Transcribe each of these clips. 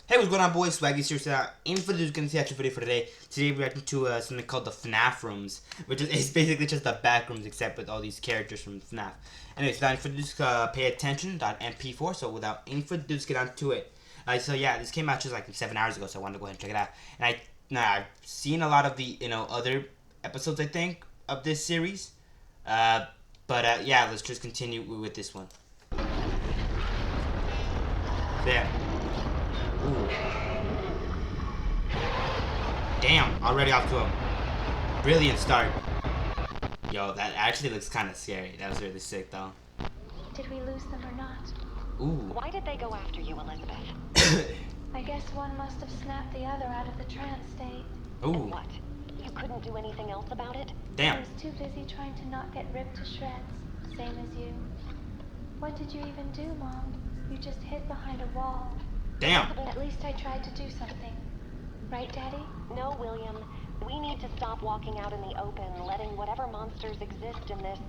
Hey, what's going on, boys? Swaggy here. So, in for this, gonna see actual video for today. Today, we're reacting to something called the FNAFROOMs, which is it's basically just the backrooms, except with all these characters from FNAF. Anyways, without any further ado, pay attention. .mp4. So, without any further ado, let's get on to it. So yeah, this came out just like 7 hours ago, so I wanted to go ahead and check it out. And I've seen a lot of the other episodes, I think, of this series. But yeah, let's just continue with this one. There. Ooh. Damn, already off to a brilliant start. Yo, that actually looks kind of scary. That was really sick, though. Did we lose them or not? Ooh. Why did they go after you, Elizabeth? I guess one must have snapped the other out of the trance state. Ooh. And what? You couldn't do anything else about it? Damn. I was too busy trying to not get ripped to shreds, same as you. What did you even do, Mom? You just hid behind a wall. Damn. At least I tried to do something. Right, Daddy? No, William. We need to stop walking out in the open, letting whatever monsters exist in this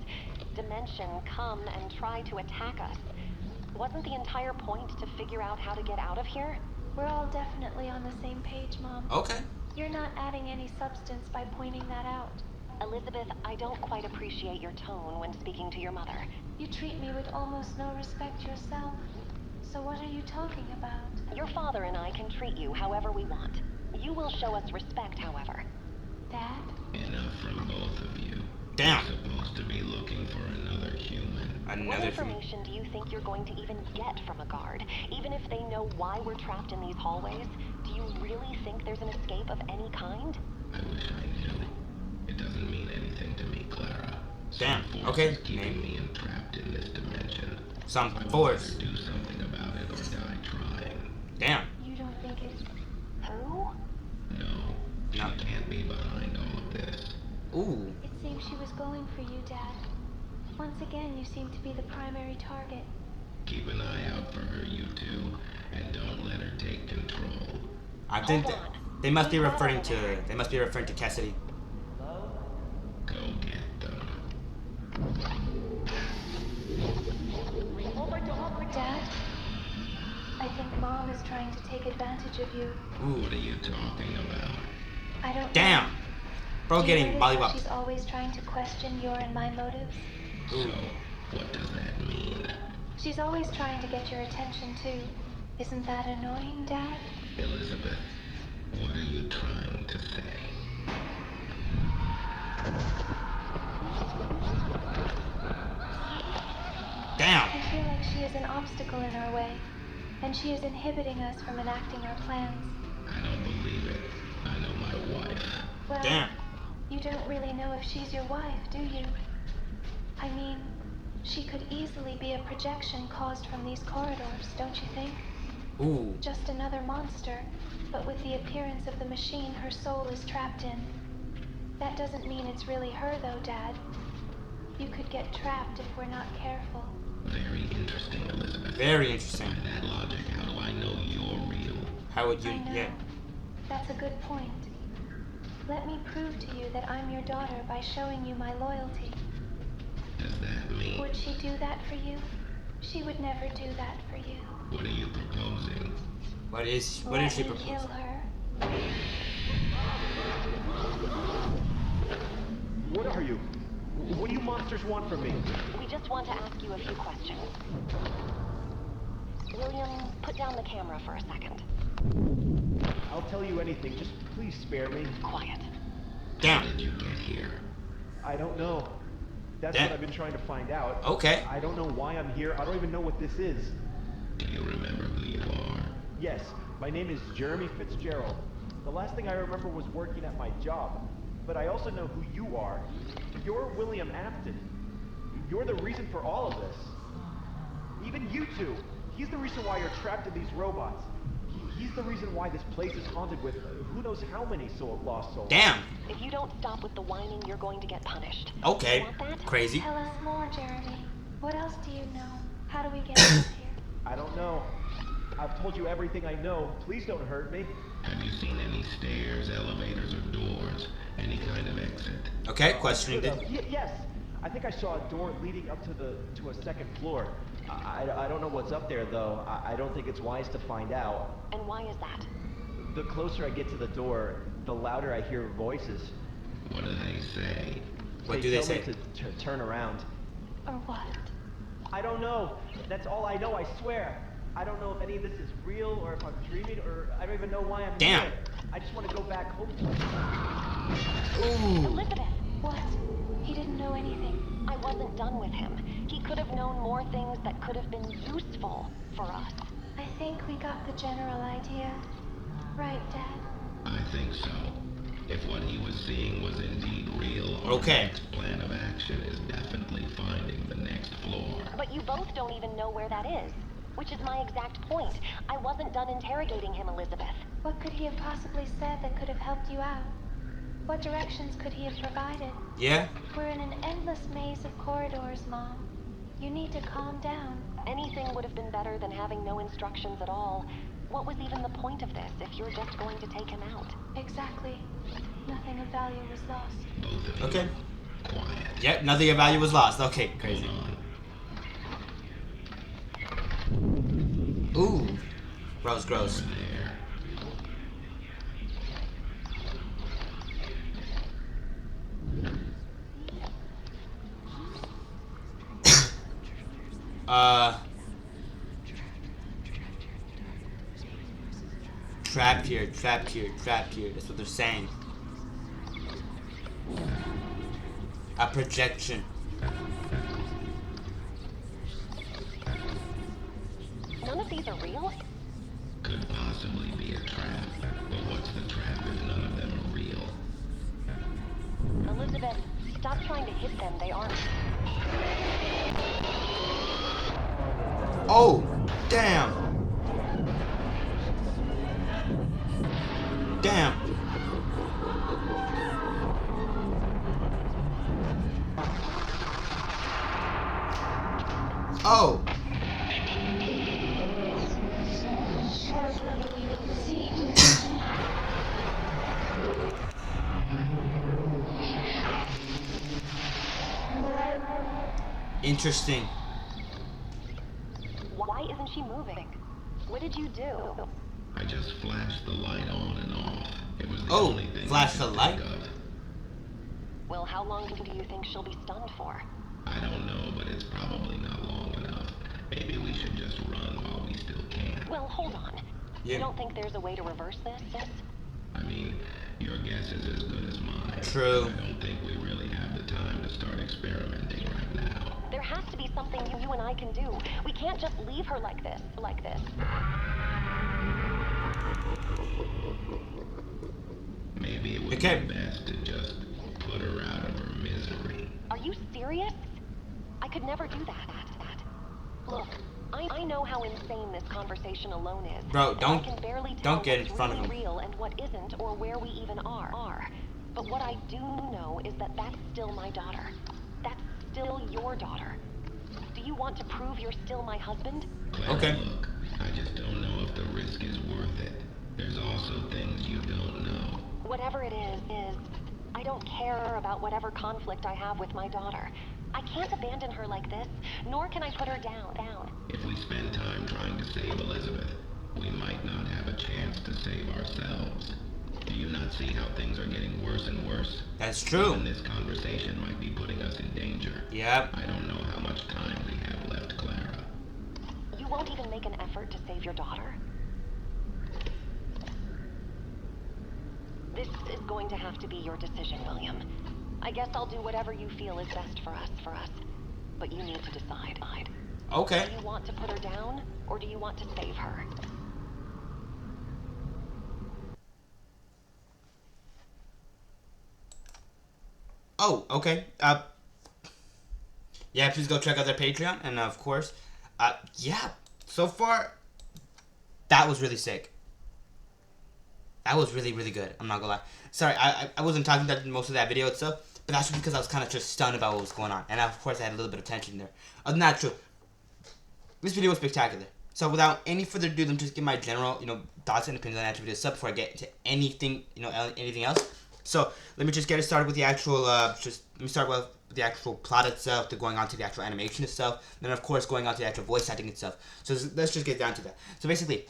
dimension come and try to attack us. Wasn't the entire point to figure out how to get out of here? We're all definitely on the same page, Mom. Okay. You're not adding any substance by pointing that out. Elizabeth, I don't quite appreciate your tone when speaking to your mother. You treat me with almost no respect yourself. So what are you talking about? Your father and I can treat you however we want. You will show us respect, however. Dad? Enough from both of you. Damn. You're supposed to be looking for another human. What Another thing. information do you think you're going to even get from a guard? Even if they know why we're trapped in these hallways, do you really think there's an escape of any kind? I wish I knew. It doesn't mean anything to me, Clara. Damn. Some force Okay. is keeping me entrapped in this dimension. Some I would force. rather do something about it or die trying. Damn. You don't think it's... Who? No, she No. can't be behind all of this. Ooh. It seems she was going for you, Dad. Once again, you seem to be the primary target. Keep an eye out for her, you two, and don't let her take control. I think Hold on. they must be Who's that referring over to there? Cassidy. Go get them. Dad? I think Mom is trying to take advantage of you. Ooh. What are you talking about? I don't Damn. know. Bro, Do you getting notice how mollywopped. she's always trying to question your and my motives? So, what does that mean? She's always trying to get your attention, too. Isn't that annoying, Dad? Elizabeth, what are you trying to say? Damn. I feel like she is an obstacle in our way, and she is inhibiting us from enacting our plans. I don't believe it. I know my wife. Well, Damn. you don't really know if she's your wife, do you? I mean, she could easily be a projection caused from these corridors, don't you think? Ooh. Just another monster, but with the appearance of the machine her soul is trapped in. That doesn't mean it's really her, though, Dad. You could get trapped if we're not careful. Very interesting, Elizabeth. Very interesting. By that logic, how do I know you're real? How would you? I know. Yeah. That's a good point. Let me prove to you that I'm your daughter by showing you my loyalty. Does that mean? Would she do that for you? She would never do that for you. What are you proposing? What is she Let me proposing? kill her. What are you? What do you monsters want from me? We just want to ask you a few questions. William, put down the camera for a second. I'll tell you anything, just please spare me. Quiet. How Damn. did you get here? I don't know. That's Damn. what I've been trying to find out. Okay. I don't know why I'm here. I don't even know what this is. Do you remember who you are? Yes, my name is Jeremy Fitzgerald. The last thing I remember was working at my job. But I also know who you are. You're William Afton. You're the reason for all of this. Even you two. He's the reason why you're trapped in these robots. He's the reason why this place is haunted with who knows how many lost souls. Damn. If you don't stop with the whining, you're going to get punished. Okay. You want that? Crazy. Tell us more, Jeremy. What else do you know? How do we get out of here? I don't know. I've told you everything I know. Please don't hurt me. Have you seen any stairs, elevators, or doors? Any kind of exit? Okay. Questioning Good, it. yes. I think I saw a door leading up to a second floor. I don't know what's up there, though. I don't think it's wise to find out. And why is that? The closer I get to the door, the louder I hear voices. What do they say? What do they say? Tell me to turn around. Or what? I don't know. That's all I know, I swear. I don't know if any of this is real or if I'm dreaming or I don't even know why I'm Damn. here. I just want to go back home. Ooh. Elizabeth, What? He didn't know anything. I wasn't done with him. He could have known more things that could have been useful for us. I think we got the general idea. Right, Dad? I think so. If what he was seeing was indeed real, our Okay. next plan of action is definitely finding the next floor. But you both don't even know where that is. Which is my exact point. I wasn't done interrogating him, Elizabeth. What could he have possibly said that could have helped you out? What directions could he have provided? Yeah? We're in an endless maze of corridors, Mom. You need to calm down. Anything would have been better than having no instructions at all. What was even the point of this if you're just going to take him out? Exactly. Nothing of value was lost. Both of you, Okay. quiet. Yep, nothing of value was lost. Okay, crazy. Hold on. Ooh. Gross, gross. Over there. Trapped here, trapped here, trapped here. That's what they're saying. A projection. None of these are real? Could possibly be a trap. But what's the trap if none of them are real? Elizabeth, stop trying to hit them. They aren't. Oh, damn. Damn. Oh. Interesting. Why isn't she moving? What did you do? I just flashed the light on and off. It was the Oh, only thing flash I the could light? think of. Well, how long do you think she'll be stunned for? I don't know, but it's probably not long enough. Maybe we should just run while we still can. Well, hold on. Yeah. You don't think there's a way to reverse this? I mean, your guess is as good as mine. True. I don't think we really have the time to start experimenting right now. There has to be something you and I can do. We can't just leave her like this. Maybe it would Okay. be best to just put her out of her misery. Are you serious? I could never do that. Look, I know how insane this conversation alone is. Bro, and don't- I can barely tell don't get in what's front of really him. real and what isn't, or where we even are. But what I do know is that that's still my daughter. That's still your daughter. Do you want to prove you're still my husband? Clara, Okay. look, I just don't know if the risk is worth it. There's also things you don't know. Whatever it is, I don't care about whatever conflict I have with my daughter. I can't abandon her like this, nor can I put her down. If we spend time trying to save Elizabeth, we might not have a chance to save ourselves. Do you not see how things are getting worse and worse? That's true. Even this conversation might be putting us in danger. Yep. I don't know how much time we have left, Clara. You won't even make an effort to save your daughter? This is going to have to be your decision, William. I guess I'll do whatever you feel is best for us. But you need to decide. Okay. Do you want to put her down, or do you want to save her? Oh, okay. Yeah, please go check out their Patreon, and of course, yeah. So far, that was really sick. That was really, really good. I'm not gonna lie. Sorry, I wasn't talking about most of that video itself, but that's just because I was kind of just stunned about what was going on, and of course, I had a little bit of tension there. Other than that, true. This video was spectacular. So without any further ado, let me just give my general, thoughts and opinions on that video sub before I get into anything, anything else. So let me just get it started with the actual, let me start with the actual plot itself, to going on to the actual animation itself, then of course going on to the actual voice acting itself. So let's just get down to that. So basically,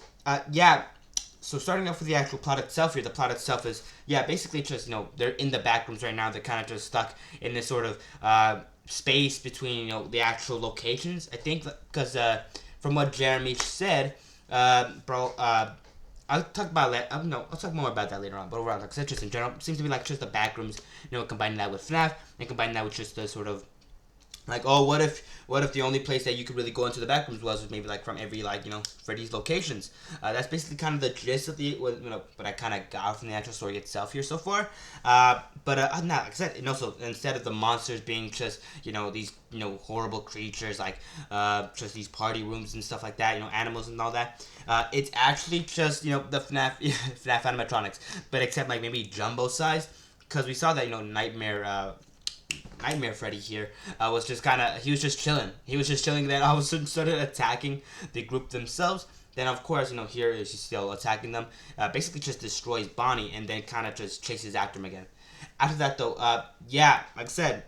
so starting off with the actual plot itself here, the plot itself is, basically just, they're in the backrooms right now. They're kind of just stuck in this sort of space between, the actual locations, I think, because from what Jeremy said, I'll talk about that. I'll talk more about that later on. But overall, like I said, just in general, it seems to be like just the backrooms. Combining that with FNAF and combining that with just the sort of like, oh, what if the only place that you could really go into the backrooms was maybe like from every Freddy's locations. That's basically kind of the gist of the what I kind of got from the actual story itself here so far. But other than that, like I said, and also instead of the monsters being just these horrible creatures like just these party rooms and stuff like that, animals and all that, it's actually just the FNAF FNAF animatronics, but except like maybe jumbo size, because we saw that Nightmare Freddy here was just he was just chilling. He was just chilling. Then all of a sudden started attacking the group themselves. Then of course, here is he still attacking them. Basically just destroys Bonnie and then kind of just chases after him again. After that though, like I said,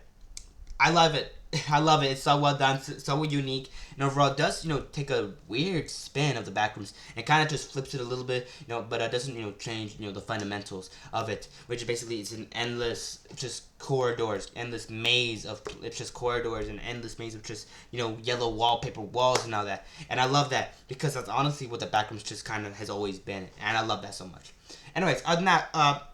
I love it. I love it. It's so well done, so unique, and overall it does take a weird spin of the backrooms and kind of just flips it a little bit, but it doesn't change the fundamentals of it, which basically is an endless just corridors, endless maze of just corridors, and endless maze of just yellow wallpaper walls and all that. And I love that because that's honestly what the backrooms just kind of has always been, and I love that so much. Anyways, other than that,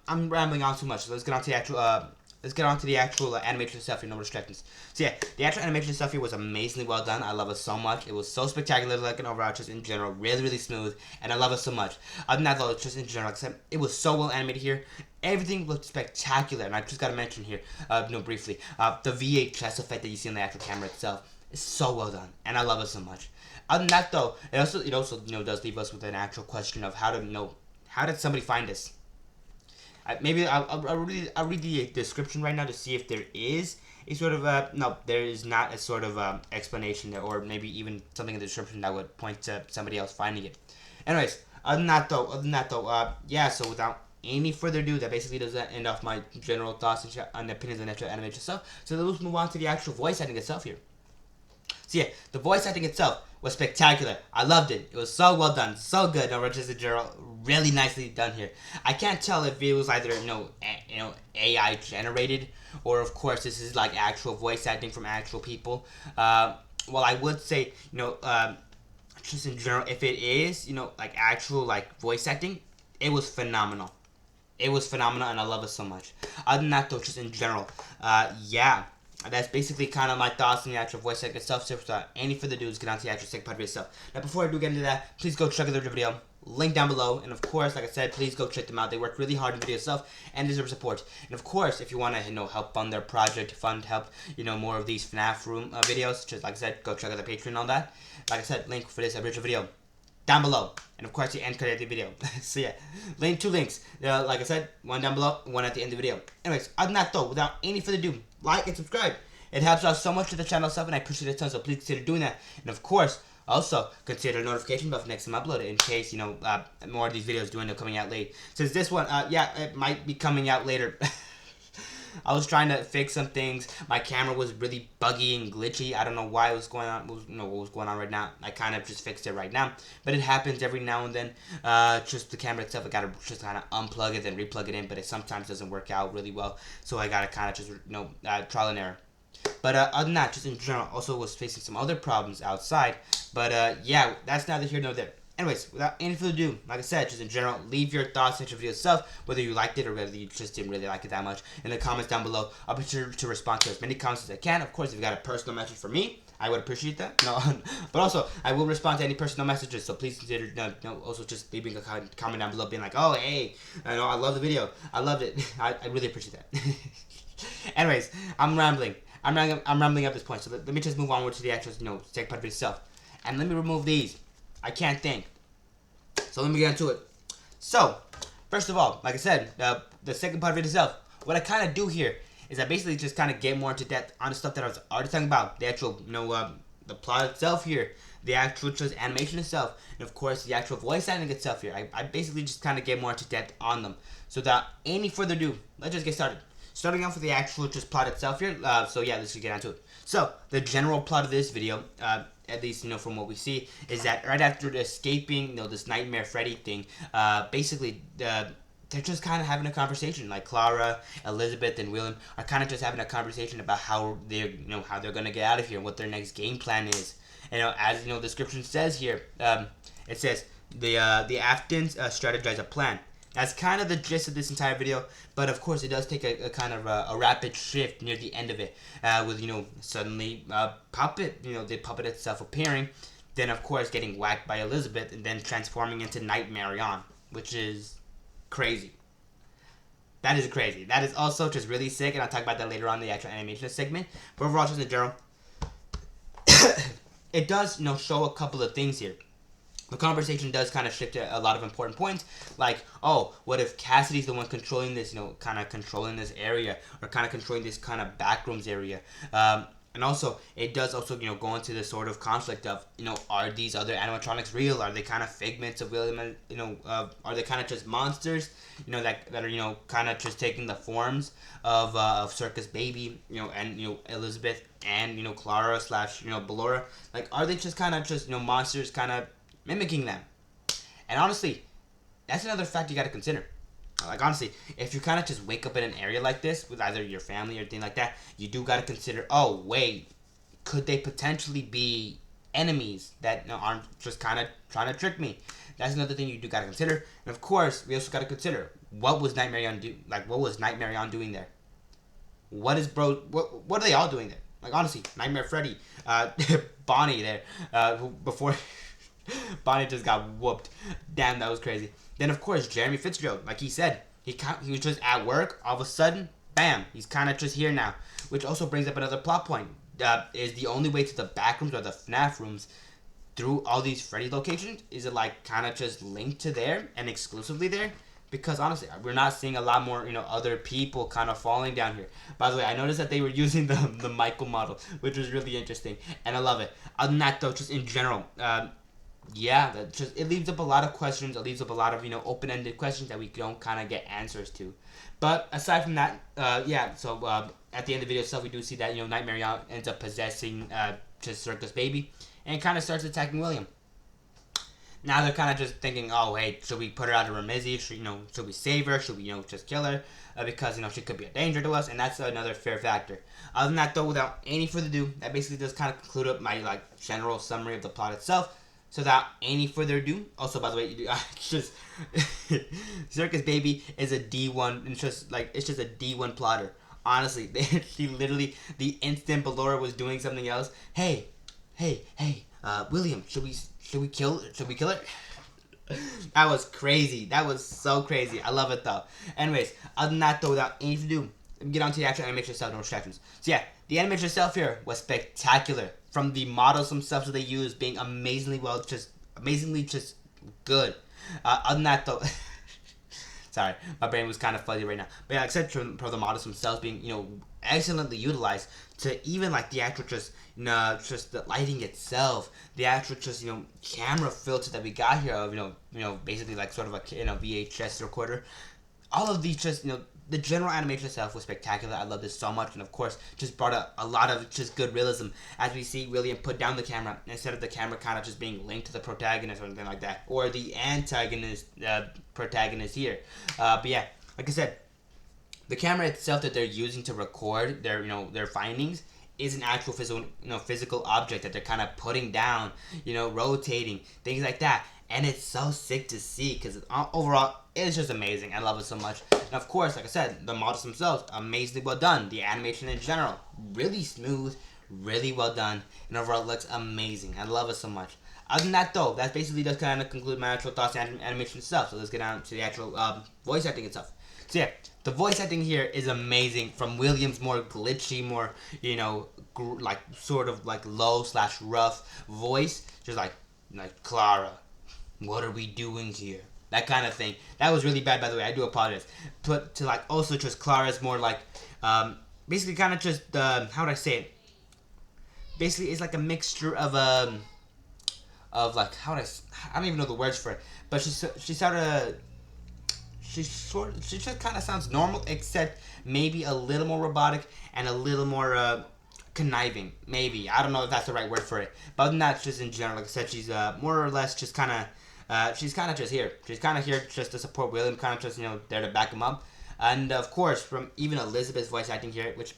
I'm rambling on too much, so let's get on to the actual animation stuff here, no distractions. So yeah, the actual animation stuff here was amazingly well done. I love it so much. It was so spectacular, like an overall, just in general, really, really smooth, and I love it so much. Other than that though, just in general, like I said, it was so well animated here. Everything looked spectacular, and I just gotta mention here, briefly, the VHS effect that you see on the actual camera itself is so well done, and I love it so much. Other than that though, it also does leave us with an actual question of how did somebody find this? Maybe I'll read the description right now to see if there is a sort of no, there is not a sort of explanation there, or maybe even something in the description that would point to somebody else finding it. Anyways, other than that though, so without any further ado, that basically does end off my general thoughts and opinions on the actual animation stuff. So let's move on to the actual voice acting itself here. So yeah, the voice acting itself was spectacular. I loved it. It was so well done, so good. Just in general, really nicely done here. I can't tell if it was either AI generated, or of course this is like actual voice acting from actual people. Well, I would say just in general, if it is like actual voice acting, it was phenomenal. It was phenomenal, and I love it so much. Other than that though, just in general, that's basically kind of my thoughts on the actual voice acting itself. So without any further ado, let's get on to the actual second part of it itself. Now, before I do get into that, please go check out the video. Link down below. And of course, like I said, please go check them out. They work really hard in the video itself and deserve support. And of course, if you want to help fund their project, help more of these FNAF room videos, just like I said, go check out the Patreon and all that. Like I said, link for this original video down below, and of course the end credit of the video. So yeah, two links. Like I said, one down below, one at the end of the video. Anyways, other than that though, without any further ado, like and subscribe. It helps out so much with the channel itself, and I appreciate it a ton. So please consider doing that. And of course, also consider the notification bell for next time I upload it, in case more of these videos do end up coming out late. Since this one, it might be coming out later. I was trying to fix some things. My camera was really buggy and glitchy. I don't know why it was going on. What was going on right now. I kind of just fixed it right now. But it happens every now and then. Just the camera itself, I gotta just kind of unplug it and replug it in. But it sometimes doesn't work out really well. So I gotta kind of just trial and error. But other than that, just in general, also was facing some other problems outside. But yeah, that's neither here nor there. Anyways, without any further ado, like I said, just in general, leave your thoughts on the video itself, whether you liked it or whether you just didn't really like it that much, in the comments down below. I'll be sure to respond to as many comments as I can. Of course, if you got a personal message for me, I would appreciate that. No, but also, I will respond to any personal messages, so please consider also just leaving a comment down below being like, oh, hey, I love the video. I loved it. I really appreciate that. Anyways, I'm rambling. I'm rambling at this point, so let me just move onward to the actual, second part of itself. And let me remove these. I can't think. So let me get into it. So, first of all, like I said, the second part of it itself, what I kind of do here is I basically just kind of get more into depth on the stuff that I was already talking about. The actual, the plot itself here. the actual just animation itself, and of course the actual voice acting itself here. I basically just kind of get more into depth on them. So without any further ado, let's just get started. Starting off with the actual just plot itself here. So yeah, let's just get into it. So the general plot of this video, at least from what we see, is that right after escaping this Nightmare Freddy thing, basically they're just kind of having a conversation. Like Clara, Elizabeth, and William are kind of just having a conversation about how they're how they're gonna get out of here and what their next game plan is. As the description says here, it says the Aftons strategize a plan. That's kind of the gist of this entire video, but of course it does take a kind of a rapid shift near the end of it, with suddenly puppet, the puppet itself appearing, then of course getting whacked by Elizabeth and then transforming into Nightmare on, which is crazy. That is crazy. That is also just really sick, and I'll talk about that later on in the actual animation segment. But overall, just in general, it does show a couple of things here. The conversation does kind of shift to a lot of important points, like, oh, what if Cassidy's the one controlling this, kind of controlling this area, or kind of controlling this kind of backrooms area. And also, it does also, go into the sort of conflict of, are these other animatronics real? Are they kind of figments of William, and, are they kind of just monsters, that are, kind of just taking the forms of Circus Baby, and, Elizabeth, and, Clara / ballora? Like, are they just kind of just, monsters kind of mimicking them? And honestly, that's another fact you got to consider. Like, honestly, if you kind of just wake up in an area like this with either your family or anything like that, you do got to consider, oh wait, could they potentially be enemies that aren't just kind of trying to trick me? That's another thing you do got to consider. And of course, we also got to consider, what was Nightmare on doing there? What are they all doing there? Like, honestly, Nightmare Freddy, Bonnie there, before Bonnie just got whooped. Damn, that was crazy. Then of course Jeremy Fitzgerald, like he said, he was just at work. All of a sudden, bam, he's kind of just here now. Which also brings up another plot point. Is the only way to the backrooms or the FNAF rooms through all these Freddy locations? Is it like kind of just linked to there and exclusively there? Because honestly, we're not seeing a lot more, other people kind of falling down here. By the way, I noticed that they were using the Michael model, which was really interesting, and I love it. Other than that, though, just in general, yeah, it leaves up a lot of questions. It leaves up a lot of open-ended questions that we don't kind of get answers to. But aside from that, yeah. So at the end of the video itself, we do see that Nightmare ends up possessing just Circus Baby and kind of starts attacking William. Now they're kind of just thinking, oh hey, should we put her out of her misery? Should we save her? Should we just kill her? Because she could be a danger to us, and that's another fair factor. Other than that, though, without any further ado, that basically does kind of conclude up my general summary of the plot itself. So without any further ado, also by the way, just Circus Baby is a D1, it's just a D1 plotter. Honestly, she literally, the instant ballora was doing something else, hey, William, should we kill her? That was crazy. That was so crazy. I love it though. Anyways, other than that though, without any further ado, let me get on to the actual animation itself, no distractions. So yeah, the animation itself here was spectacular. From the models themselves that they use being amazingly just good. Other than that though, sorry, my brain was kind of fuzzy right now. But yeah, except for the models themselves being excellently utilized, to even the actual just the lighting itself, the actual just camera filter that we got here of basically sort of a VHS recorder. All of these just the general animation itself was spectacular. I love this so much, and of course, just brought a lot of just good realism as we see William put down the camera instead of the camera kind of just being linked to the protagonist or anything like that, or the antagonist protagonist here. But yeah, like I said, the camera itself that they're using to record their findings is an actual physical object that they're kind of putting down, rotating, things like that. And it's so sick to see because overall, it's just amazing. I love it so much. And of course, like I said, the models themselves, amazingly well done. The animation in general, really smooth, really well done. And overall, it looks amazing. I love it so much. Other than that, though, that basically does kind of conclude my actual thoughts on animation itself. So let's get on to the actual voice acting itself. So yeah, the voice acting here is amazing. From William's more glitchy, more, sort of low/rough voice. Just like Clara, what are we doing here? That kind of thing. That was really bad, by the way. I do apologize. But to also just Clara's more basically kind of just how would I say it? Basically, it's like a mixture of of like I don't even know the words for it, but she just kind of sounds normal, except maybe a little more robotic and a little more conniving. Maybe, I don't know if that's the right word for it, but other than that, just in general, like I said, she's more or less just kind of she's kind of just here. She's kind of here just to support William, kind of just there to back him up. And of course, from even Elizabeth's voice acting here, which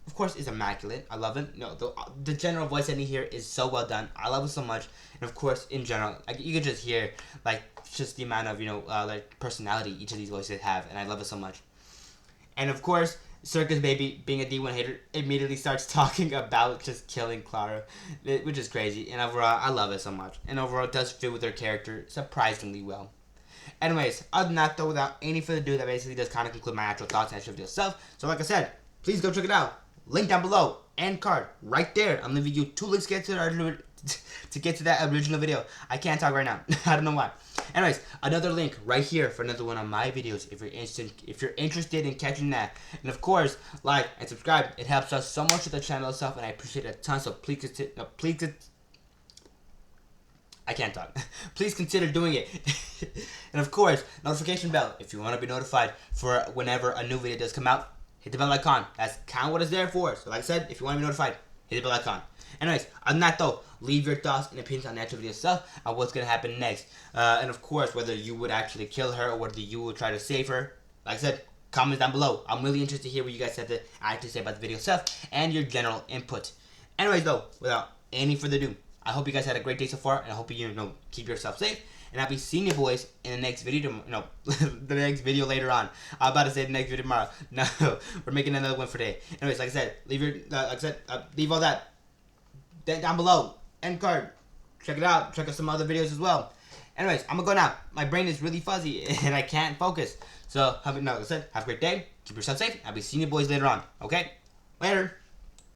of course is immaculate. I love it. No, the general voice acting here is so well done. I love it so much. And of course, in general, like you can just hear like just the amount of like personality each of these voices have, and I love it so much. And of course, Circus Baby, being a D1 hater, immediately starts talking about just killing Clara, which is crazy. And overall, I love it so much. And overall, it does fit with her character surprisingly well. Anyways, other than that, though, without any further ado, that basically does kind of conclude my actual thoughts and actual video itself. So like I said, please go check it out. Link down below, and card right there. I'm leaving you 2 links to get to that original video. I can't talk right now. I don't know why. Anyways, another link right here for another one of my videos if you're interested in catching that. And of course, like and subscribe. It helps us so much with the channel itself, and I appreciate it a ton. So I can't talk. Please consider doing it. And of course, notification bell if you want to be notified for whenever a new video does come out. Hit the bell icon. That's kind of what it's there for. So like I said, if you want to be notified, hit the bell icon. Anyways, other than that though, leave your thoughts and opinions on the actual video itself and what's going to happen next. And of course, whether you would actually kill her or whether you would try to save her. Like I said, comments down below. I'm really interested to hear what you guys have to actually say about the video itself and your general input. Anyways though, without any further ado, I hope you guys had a great day so far, and I hope you keep yourself safe. And I'll be seeing you boys in the next video. The next video later on. I'm about to say the next video tomorrow. No, we're making another one for today. Anyways, like I said, leave all that down below. End card. Check it out. Check out some other videos as well. Anyways, I'm gonna go now. My brain is really fuzzy and I can't focus. So, like I said, have a great day. Keep yourself safe. I'll be seeing you boys later on. Okay? Later.